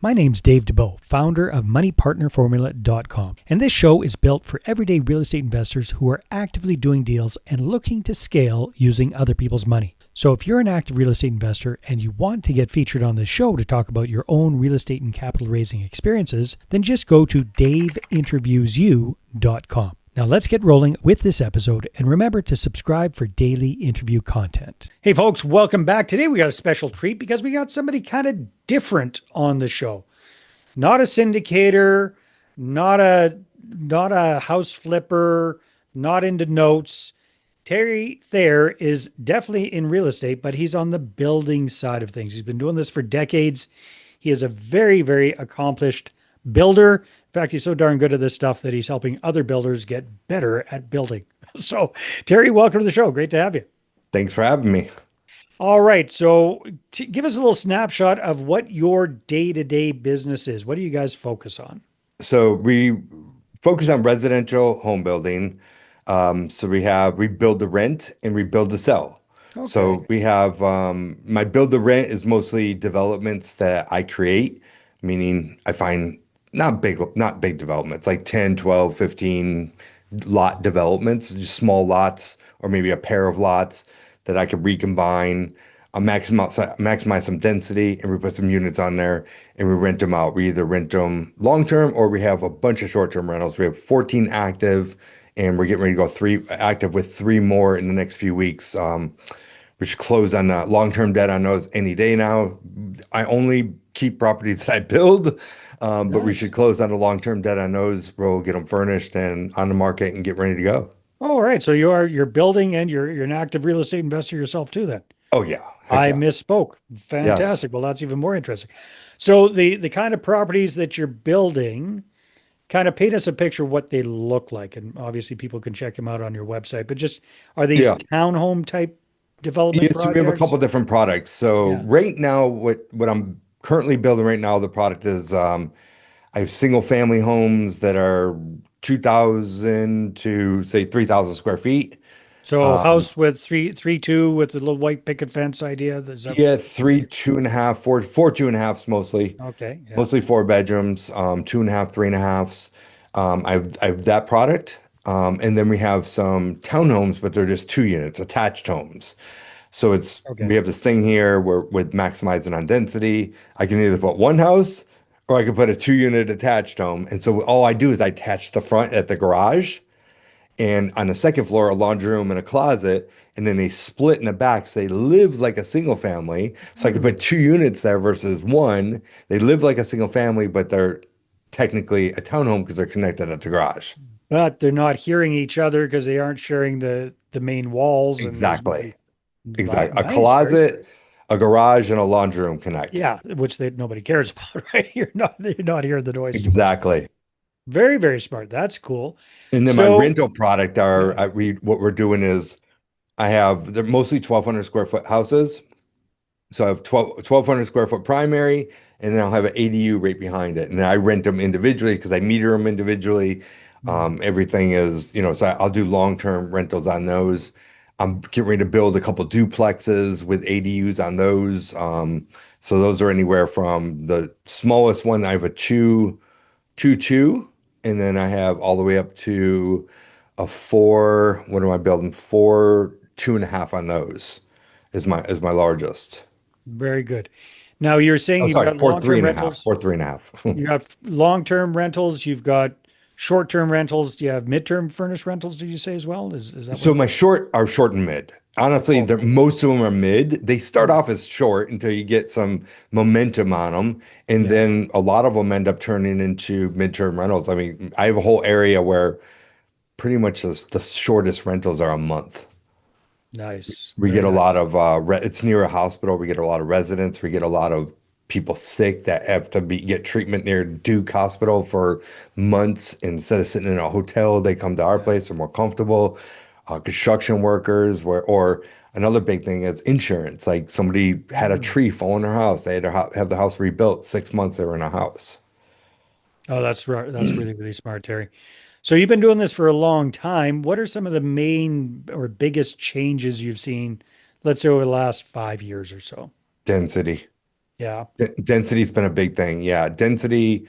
My name's Dave Dubeau, founder of MoneyPartnerFormula.com, and this show is built for everyday real estate investors who are actively doing deals and looking to scale using other people's money. So if you're an active real estate investor and you want to get featured on this show to talk about your own real estate and capital raising experiences, then just go to daveinterviewsyou.com. Now let's get rolling with this episode, and remember to subscribe for daily interview content. Hey folks, welcome back. Today we got a special treat because we got somebody kind of different on the show. Not a syndicator, not a house flipper, not into notes. Thayer is definitely in real estate, but he's on the building side of things. He's been doing this for decades. He is a very, very accomplished builder. In fact, he's so darn good at this stuff that he's helping other builders get better at building. So, Terry, welcome to the show. Great to have you. Thanks for having me. All right. So, give us a little snapshot of what your day-to-day business is. What do you guys focus on? So we focus on residential home building. So we build to rent and we build to sell. Okay. So we have my build to rent is mostly developments that I create, meaning I find not big developments, like 10, 12, 15 lot developments, just small lots or maybe a pair of lots that I could recombine, maximize some density, and we put some units on there and we rent them out. We either rent them long term or we have a bunch of short term rentals. We have 14 active, and we're getting ready to go active with 3 more in the next few weeks. We should close on long term debt on those any day now. I only keep properties that I build. But we should close on the long-term debt on those. We'll get them furnished and on the market and get ready to go. All right. So you're building and you're an active real estate investor yourself too then. Oh yeah. Heck I yeah. misspoke. Fantastic. Yes. Well, that's even more interesting. So the kind of properties that you're building, kind of paint us a picture of what they look like. And obviously people can check them out on your website, but just are these Yeah. townhome type development Yes, we have a projects? couple different products. So Yeah. right now, what I'm currently building right now, the product is I have single family homes that are 2,000 to say 3,000 square feet. So Um, house with three, two with the little white picket fence idea. Is that yeah, three, 2.5, four, 2.5s mostly. okay? Yeah. Mostly 4 bedrooms, 2.5, 3.5s. I have that product. And then we have some townhomes, but they're just 2 units, attached homes. So Okay. we have this thing here where with maximizing on density, I can either put one house or I can put a 2 unit attached home. And so all I do is I attach the front at the garage, and on the second floor, a laundry room and a closet, and then they split in the back. So they live like a single family. So I could put 2 units there versus one. They live like a single family, but they're technically a townhome because they're connected at the garage. But they're not hearing each other because they aren't sharing the main walls and there's Exactly. Exactly. A nice, very closet, nice. a garage, and a laundry room connect. Yeah, which nobody cares about, right? You're not hearing the noise too much. Exactly. Very, very smart. That's cool. And then my So rental product yeah. what we're doing is they're mostly 1,200 square foot houses. So I have 1,200 square foot primary, and then I'll have an ADU right behind it. And then I rent them individually because I meter them individually. Mm. Everything is, so I'll do long-term rentals on those. I'm getting ready to build a couple duplexes with ADUs on those. So those are anywhere from the smallest one. I have a two, and then I have all the way up to a four. What am I building? Four, 2.5 on those is my largest. Very good. Now you're saying Oh, you've sorry, got four, three long-term and a half, rentals. four, 3.5. You got long-term rentals. You've got short-term rentals. Do you have midterm furnished rentals? Did you say as well? Is that what? So my short are short and mid. Honestly, Okay. most of them are mid. They start Mm. off as short until you get some momentum on them, and Yeah. then a lot of them end up turning into midterm rentals. I mean, I have a whole area where pretty much the shortest rentals are a month. Nice. We Very get a lot nice. of it's near a hospital. We get a lot of residents. We get a lot of people sick that have to get treatment near Duke Hospital for months. Instead of sitting in a hotel, they come to our Yeah. place. They're more comfortable. Construction workers, or another big thing is insurance. Like somebody had a Mm. tree fall in their house. They had to have the house rebuilt. 6 months they were in a house. Oh, that's right. That's really, really smart, Terry. So you've been doing this for a long time. What are some of the main or biggest changes you've seen, let's say over the last 5 years or so? Density. Yeah. Density's been a big thing. Yeah, density,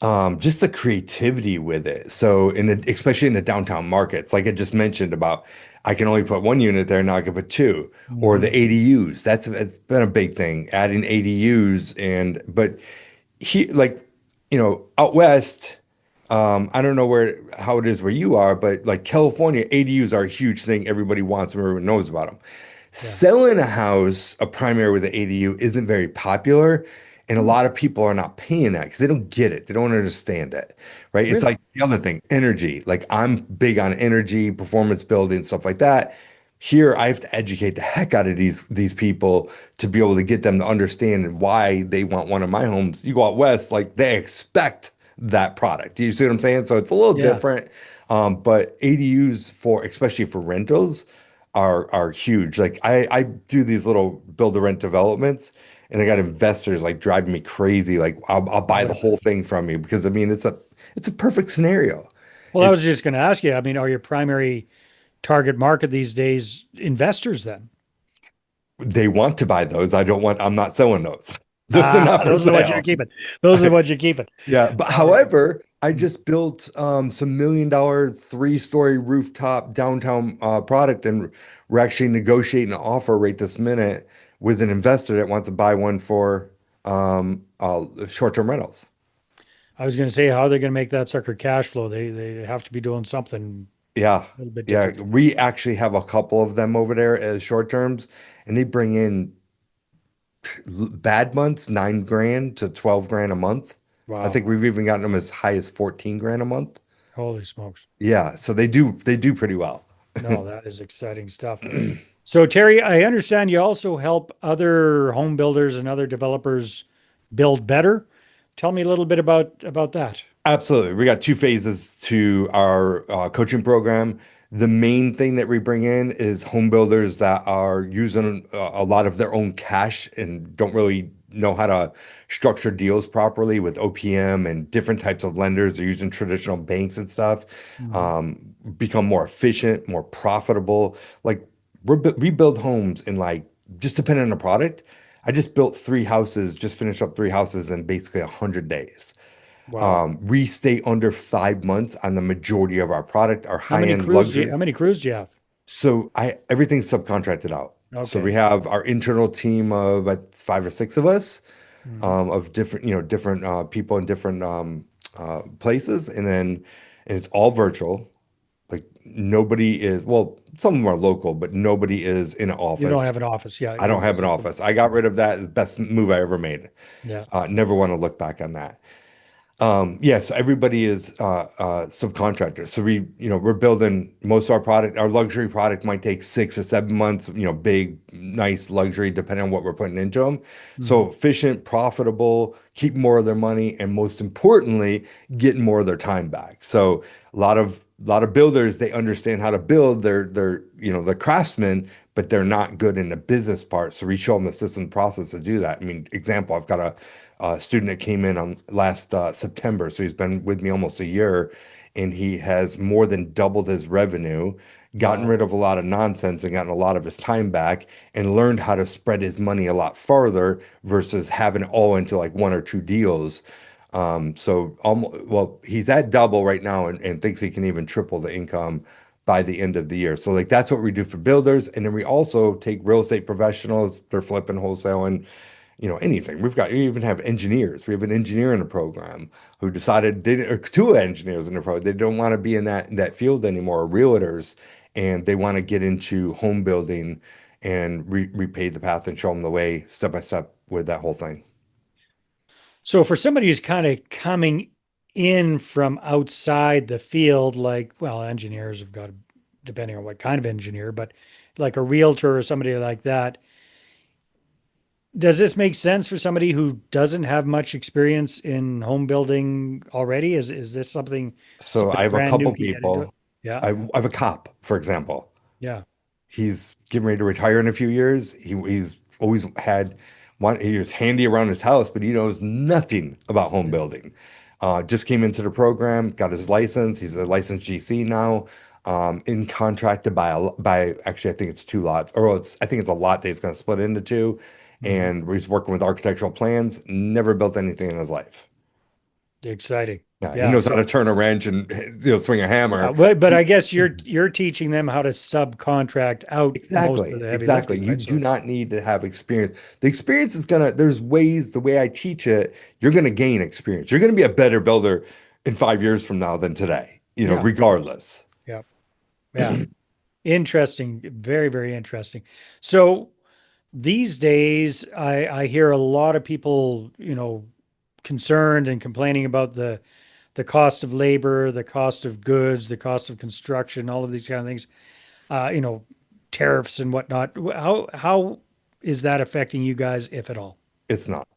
just the creativity with it. So especially in the downtown markets, like I just mentioned about, I can only put one unit there, now I can put two, or the Hmm. ADUs. It's been a big thing, adding ADUs but like, out west, I don't know how it is where you are, but like California, ADUs are a huge thing. Everybody wants them, everyone knows about them. Yeah. Selling a house, a primary with an ADU, isn't very popular. And a Hmm. lot of people are not paying that because they don't get it. They don't understand it, right? It's Really? like the other thing, energy. Like I'm big on energy, performance building, stuff like that. Here, I have to educate the heck out of these people to be able to get them to understand why they want one of my homes. You go out west, like they expect that product. Do you see what I'm saying? So it's a little Yeah. different. But ADUs especially for rentals are huge. Like I do these little build to rent developments, and I got investors like driving me crazy. Like I'll I buy would the have. whole thing from you because I mean it's a perfect scenario. Well, I It was just going to ask you. I mean, are your primary target market these days investors then? They want to buy those. I'm not selling those. Those are Ah, not for those are the ones you're sale. keeping. Those are the ones you're keeping. Yeah, but All right. however, I just built some $1 million 3-story rooftop downtown product, and we're actually negotiating an offer right this minute with an investor that wants to buy one for short-term rentals. I was going to say, how are they going to make that sucker cash flow? They have to be doing something Yeah, a little bit yeah. different. We actually have a couple of them over there as short terms, and they bring in bad months, 9 grand to 12 grand a month. I Wow. think we've even gotten them as high as 14 grand a month. Holy smokes. Yeah, so they do pretty well. No, that is exciting stuff. So, Terry, I understand you also help other home builders and other developers build better. Tell me a little bit about that. Absolutely. We got two phases to our coaching program. The main thing that we bring in is home builders that are using a lot of their own cash and don't really know how to structure deals properly with OPM and different types of lenders. They're using traditional banks and stuff. Mhm. Become more efficient, more profitable. Like we build homes in like just depending on the product. I just built 3 houses, just finished up 3 houses in basically 100 days. Wow. We stay under 5 months on the majority of our product, our high-end How luxury. many crews do you have? So everything's subcontracted out. So we Okay. have our internal team of 5 or 6 of us, Mhm. of different people in different places, and it's all virtual. Like nobody is, well, some of them are local, but nobody is in an You don't office. have an office. Yeah, I don't have an except for office. I got rid of that. It's the best move I ever made. yeah. Never want to look back on that. Yes, everybody is subcontractors. So we're building most of our product. Our luxury product might take 6 or 7 months, big, nice luxury, depending on what we're putting into them. Mhm. So efficient, profitable, keep more of their money, and most importantly, getting more of their time back. So a lot of builders, they understand how to build. They're craftsmen, but they're not good in the business part. So we show them the system process to do that. I mean, example, I've got a student that came in on last September. So he's been with me almost a year, and he has more than doubled his revenue, gotten Wow. rid of a lot of nonsense and gotten a lot of his time back, and learned how to spread his money a lot farther versus having it all into like 1 or 2 deals. So almost, well, he's at double right now and thinks he can even triple the income by the end of the year. So like that's what we do for builders. And then we also take real estate professionals, they're flipping, wholesaling, anything. We even have engineers. We have an engineer in the program who decided or 2 engineers in the program. They don't want to be in that field anymore, realtors, and they want to get into home building and repay the path and show them the way step by step with that whole thing. So for somebody who's kind of coming in from outside the field, like, well, engineers have got, depending on what kind of engineer, but like a realtor or somebody like that, does this make sense for somebody who doesn't have much experience in home building already? Is this So somebody I have a brand new couple can get into it? people. Yeah, I have a cop, for example. yeah. He's getting ready to retire in a few years. He's always had one. He was handy around his house, but he knows nothing about home building. Just came into the program, got his license. He's a licensed GC now. In contracted by actually I think it's 2 lots, or I think it's a lot that he's going to split into two, Mhm. and he's working with architectural plans, never built anything in his life. Exciting. Yeah, he Yeah. knows how to So, turn a wrench and swing a yeah, hammer. but I guess you're teaching them how to subcontract out most of Exactly, the heavy exactly. lifting, You right? do So, not need to have experience. The experience is gonna, there's ways, the way I teach it, you're gonna gain experience. You're gonna be a better builder in 5 years from now than today, yeah, regardless. yeah, yeah. Interesting. Very, very interesting. So these days, I hear a lot of people, concerned and complaining about the cost of labor, the cost of goods, the cost of construction, all of these kind of things. Uh, you know, Tariffs and whatnot. How is that affecting you guys, if at all? It's not.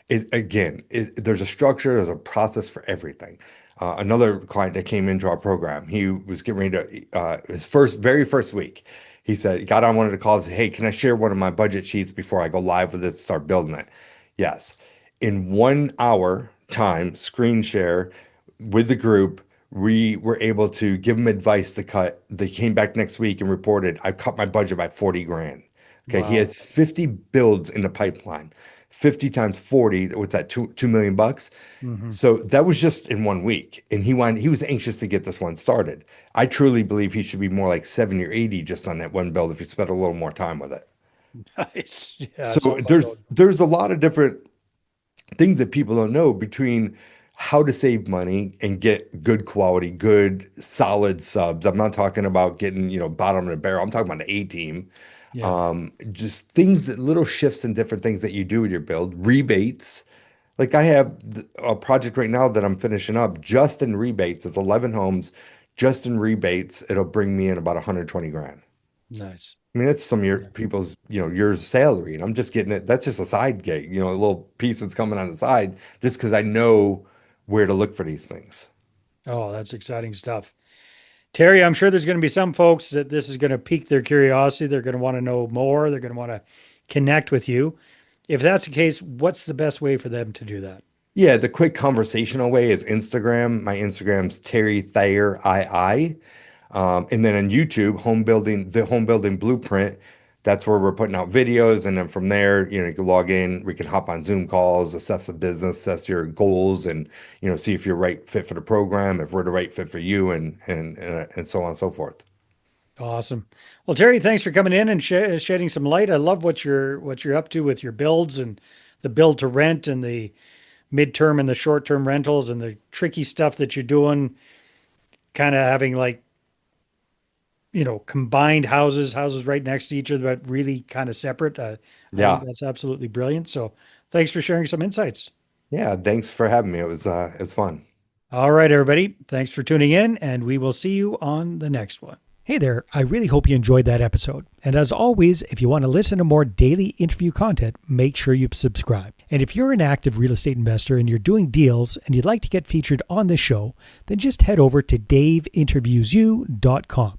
There's a structure, there's a process for everything. Another client that came into our program, he was getting ready to, his very first week, he said, he got on one of the calls, hey, can I share one of my budget sheets before I go live with this, start building it? Yes. In 1 hour time, screen share with the group, we were able to give them advice to cut. They came back next week and reported, I cut my budget by 40 grand. Okay, he Wow. has 50 builds in the pipeline. 50 times 40, what's that, 2 million bucks? Hmm. So that was just in 1 week. And he was anxious to get this one started. I truly believe he should be more like 70 or 80 just on that one build if he spent a little more time with it. Nice. Yeah, it's So all about there's those. there's a lot of different things that people don't know between how to save money and get good quality, good solid subs. I'm not talking about getting, bottom of the barrel. I'm talking about the A team. Yeah. Just things that little shifts and different things that you do with your build, rebates. Like I have a project right now that I'm finishing up just in rebates. It's 11 homes, just in rebates. It'll bring me in about 120 grand. Nice. I mean, that's some of your Yeah. people's, your salary, and I'm just getting it. That's just a side gig, a little piece that's coming on the side, just because I know where to look for these things. Oh, that's exciting stuff. Terry, I'm sure there's going to be some folks that this is going to pique their curiosity. They're going to want to know more. They're going to want to connect with you. If that's the case, what's the best way for them to do that? Yeah, the quick conversational way is Instagram. My Instagram's Terry Thayer II. And then on YouTube, the home building blueprint, that's where we're putting out videos. And then from there, you can log in, we can hop on Zoom calls, assess the business, assess your goals, and see if you're right fit for the program, if we're the right fit for you, and so on and so forth. Awesome. Well, Terry, thanks for coming in and shedding some light. I love what you're up to with your builds and the build to rent and the midterm and the short term rentals and the tricky stuff that you're doing, kind of having like, combined houses right next to each other, but really kind of separate. I think Yeah. that's absolutely brilliant. So thanks for sharing some insights. Yeah. Thanks for having me. It was fun. All right, everybody. Thanks for tuning in, and we will see you on the next one. Hey there, I really hope you enjoyed that episode. And as always, if you want to listen to more daily interview content, make sure you subscribe. And if you're an active real estate investor and you're doing deals and you'd like to get featured on this show, then just head over to daveinterviewsyou.com.